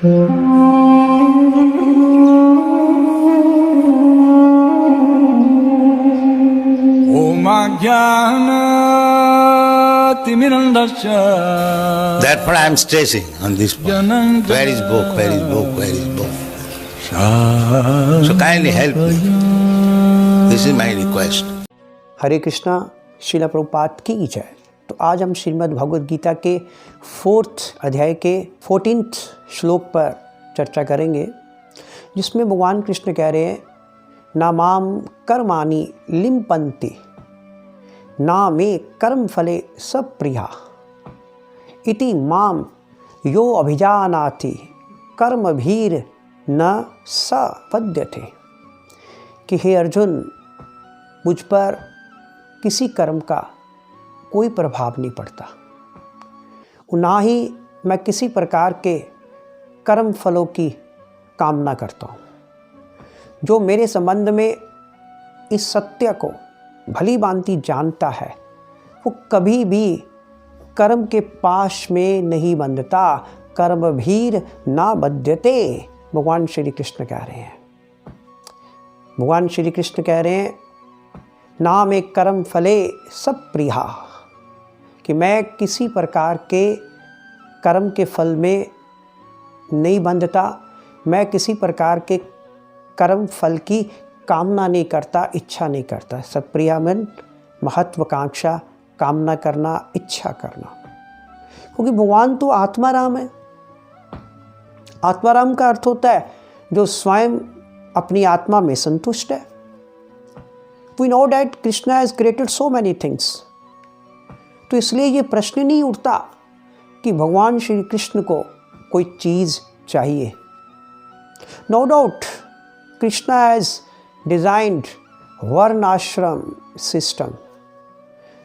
That's what I am stressing on this point. Where is book? Where is book? Where is book? So kindly help me. This is my request. हरे कृष्णा, श्रील प्रभुपाद की जय। तो आज हम श्रीमद् भगवद गीता के 4th अध्याय के 14th श्लोक पर चर्चा करेंगे, जिसमें भगवान कृष्ण कह रहे हैं, ना माम कर्माणि लिम्पन्ति ना मे कर्म फले सप्रिया इति माम यो अभिजानाति कर्मभीर न स पद्यते। कि हे अर्जुन, मुझ पर किसी कर्म का कोई प्रभाव नहीं पड़ता, ना ही मैं किसी प्रकार के कर्म फलों की कामना करता हूँ। जो मेरे संबंध में इस सत्य को भली भांति जानता है, वो कभी भी कर्म के पाश में नहीं बंधता। कर्मभीर ना बध्यते, भगवान श्री कृष्ण कह रहे हैं। भगवान श्री कृष्ण कह रहे हैं, नाम एक कर्म फले सब प्रिया, कि मैं किसी प्रकार के कर्म के फल में नहीं बंधता, मैं किसी प्रकार के कर्म फल की कामना नहीं करता, इच्छा नहीं करता। सत्प्रिया मन महत्वाकांक्षा, कामना करना, इच्छा करना। क्योंकि भगवान तो आत्माराम है। आत्माराम का अर्थ होता है जो स्वयं अपनी आत्मा में संतुष्ट है। We know that Krishna has created so many things. तो इसलिए ये प्रश्न नहीं उठता कि भगवान श्री कृष्ण को कोई चीज़ चाहिए। No doubt, Krishna has designed varnashram system,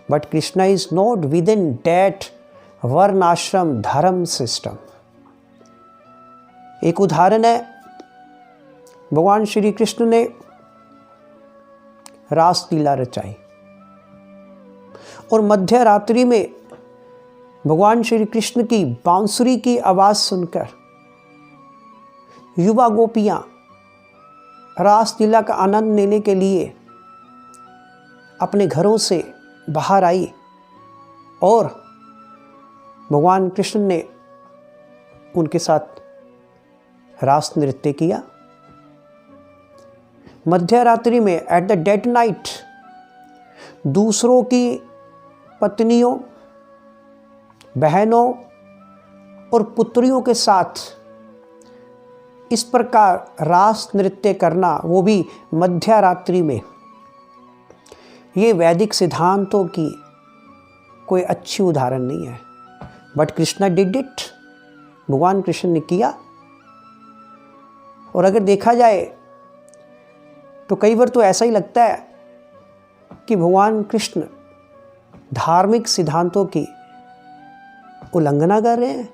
but Krishna is not within that varnashram dharma system. एक उदाहरण है, भगवान श्री कृष्ण ने रास लीला रचाई और मध्य रात्रि में भगवान श्री कृष्ण की बांसुरी की आवाज़ सुनकर युवा गोपियाँ रास लीला का आनंद लेने के लिए अपने घरों से बाहर आई और भगवान कृष्ण ने उनके साथ रास नृत्य किया। मध्य रात्रि में, एट द डेड नाइट, दूसरों की पत्नियों, बहनों और पुत्रियों के साथ इस प्रकार रास नृत्य करना, वो भी मध्य रात्रि में, ये वैदिक सिद्धांतों की कोई अच्छी उदाहरण नहीं है। बट कृष्णा डिड इट, भगवान कृष्ण ने किया। और अगर देखा जाए तो कई बार तो ऐसा ही लगता है कि भगवान कृष्ण धार्मिक सिद्धांतों की उल्लंघना कर रहे हैं।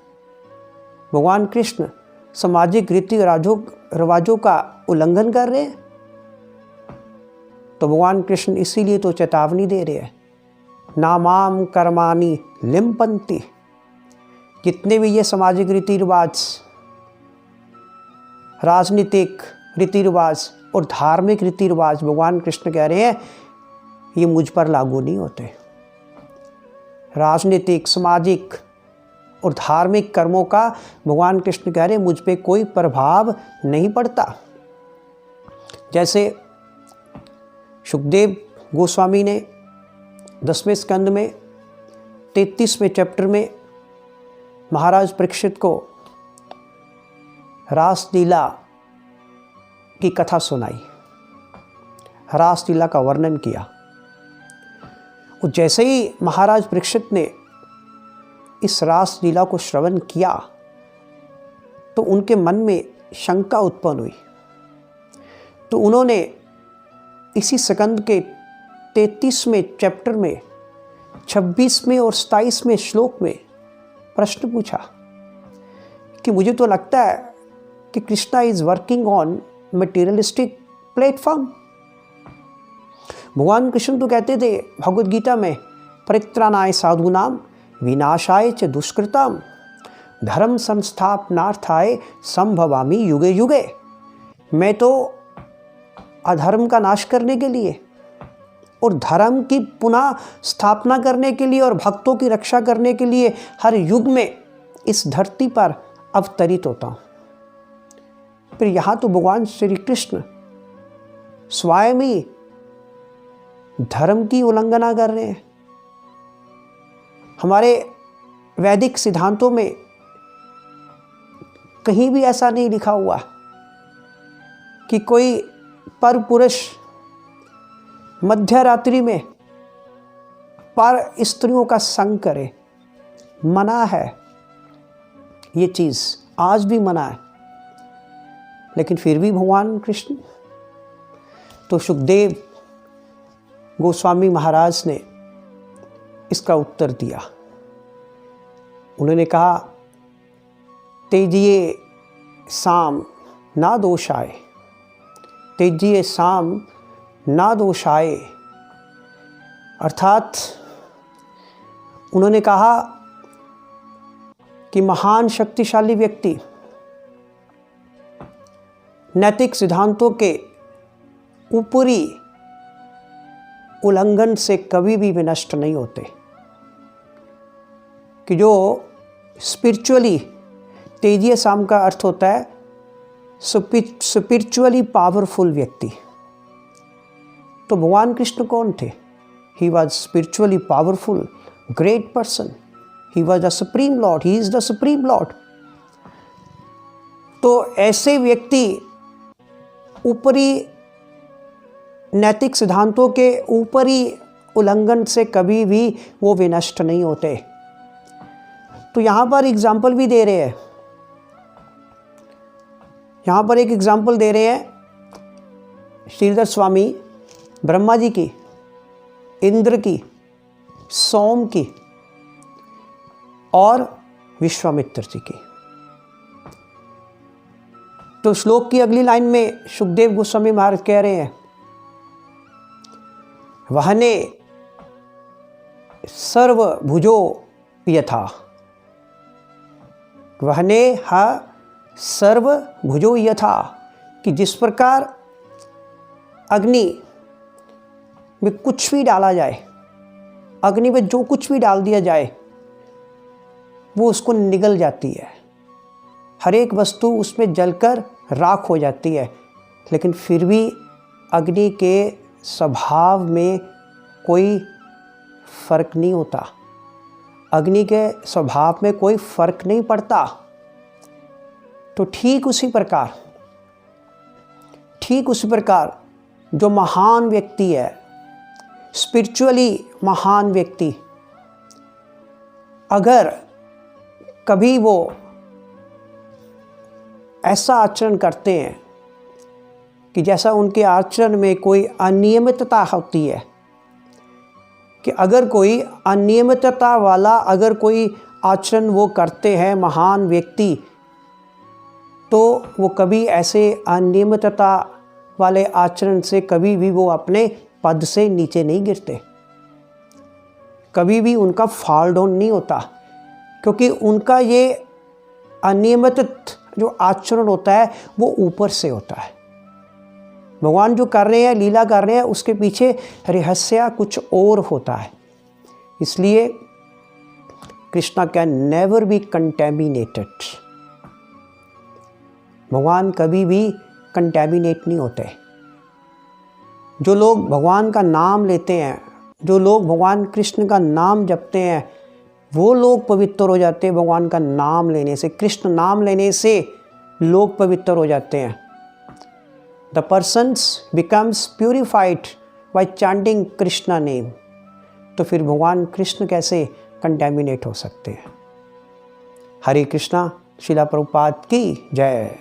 भगवान कृष्ण सामाजिक रीति रिवाजों का उल्लंघन कर रहे हैं। तो भगवान कृष्ण इसीलिए तो चेतावनी दे रहे हैं, नामाम कर्माणि लिम्पन्ति। जितने भी ये सामाजिक रीति रिवाज, राजनीतिक रीति रिवाज और धार्मिक रीति रिवाज, भगवान कृष्ण कह रहे हैं ये मुझ पर लागू नहीं होते। राजनीतिक, सामाजिक और धार्मिक कर्मों का भगवान कृष्ण कह रहे हैं मुझ पे कोई प्रभाव नहीं पड़ता। जैसे सुखदेव गोस्वामी ने 10वें स्कंद में 33वें चैप्टर में महाराज परीक्षित को रास लीला की कथा सुनाई, रास लीला का वर्णन किया। और जैसे ही महाराज परीक्षित ने इस रास लीला को श्रवण किया तो उनके मन में शंका उत्पन्न हुई। तो उन्होंने इसी स्कंद के 33वें चैप्टर में 26वें और 27वें श्लोक में प्रश्न पूछा कि मुझे तो लगता है कि Krishna is working on materialistic platform. भगवान कृष्ण तो कहते थे भगवद गीता में, परित्राणाय साधूनाम विनाशाय च दुष्कृताम धर्म संस्थापनार्थाय संभवामि युगे युगे। मैं तो अधर्म का नाश करने के लिए और धर्म की पुनः स्थापना करने के लिए और भक्तों की रक्षा करने के लिए हर युग में इस धरती पर अवतरित होता हूँ। फिर यहाँ तो भगवान श्री कृष्ण स्वयं ही धर्म की उल्लंघना कर रहे हैं। हमारे वैदिक सिद्धांतों में कहीं भी ऐसा नहीं लिखा हुआ कि कोई पर पुरुष मध्य रात्रि में पर स्त्रियों का संग करे। मना है, ये चीज़ आज भी मना है। लेकिन फिर भी भगवान कृष्ण, तो सुखदेव गोस्वामी महाराज ने इसका उत्तर दिया। उन्होंने कहा, तेजिए साम ना दोषाय, तेजिए साम ना दोषाय। अर्थात उन्होंने कहा कि महान शक्तिशाली व्यक्ति नैतिक सिद्धांतों के ऊपरी उल्लंघन से कभी भी विनष्ट नहीं होते। कि जो स्पिरिचुअली, तेजिए साम का अर्थ होता है स्पिरिचुअली पावरफुल व्यक्ति। तो भगवान कृष्ण कौन थे? He was spiritually powerful great person. He was the supreme Lord, he is the supreme Lord. तो ऐसे व्यक्ति ऊपरी नैतिक सिद्धांतों के ऊपरी उल्लंघन से कभी भी वो विनष्ट नहीं होते। तो यहाँ पर एग्जाम्पल भी दे रहे हैं, यहाँ पर एक एग्जाम्पल दे रहे हैं श्रीधर स्वामी ब्रह्मा जी की, इंद्र की, सोम की और विश्वामित्र जी की। तो श्लोक की अगली लाइन में सुखदेव गोस्वामी महाराज कह रहे हैं, वहने सर्वभुजो यथा, वहने हा सर्वभुजो यथा। कि जिस प्रकार अग्नि में कुछ भी डाला जाए, अग्नि में जो कुछ भी डाल दिया जाए वो उसको निगल जाती है, हर एक वस्तु उसमें जलकर राख हो जाती है, लेकिन फिर भी अग्नि के स्वभाव में कोई फर्क नहीं होता, अग्नि के स्वभाव में कोई फर्क नहीं पड़ता। तो ठीक उसी प्रकार जो महान व्यक्ति है, स्पिरिचुअली महान व्यक्ति, अगर कभी वो ऐसा आचरण करते हैं कि जैसा उनके आचरण में कोई अनियमितता होती है, कि अगर कोई अनियमितता वाला अगर कोई आचरण वो करते हैं महान व्यक्ति, तो वो कभी ऐसे अनियमितता वाले आचरण से कभी भी वो अपने पद से नीचे नहीं गिरते, कभी भी उनका फॉल डाउन नहीं होता, क्योंकि उनका ये अनियमित जो आचरण होता है वो ऊपर से होता है। भगवान जो कर रहे हैं, लीला कर रहे हैं, उसके पीछे रहस्य कुछ और होता है। इसलिए Krishna can never be contaminated. भगवान कभी भी कंटेमिनेट नहीं होते। जो लोग भगवान का नाम लेते हैं, जो लोग भगवान कृष्ण का नाम जपते हैं, वो लोग पवित्र हो जाते हैं। भगवान का नाम लेने से, कृष्ण नाम लेने से लोग पवित्र हो जाते हैं। The persons becomes purified bye chanting Krishna name. तो फिर भगवान कृष्ण कैसे कंटेमिनेट हो सकते हैं? हरे कृष्णा। श्रीला प्रभुपाद की जय।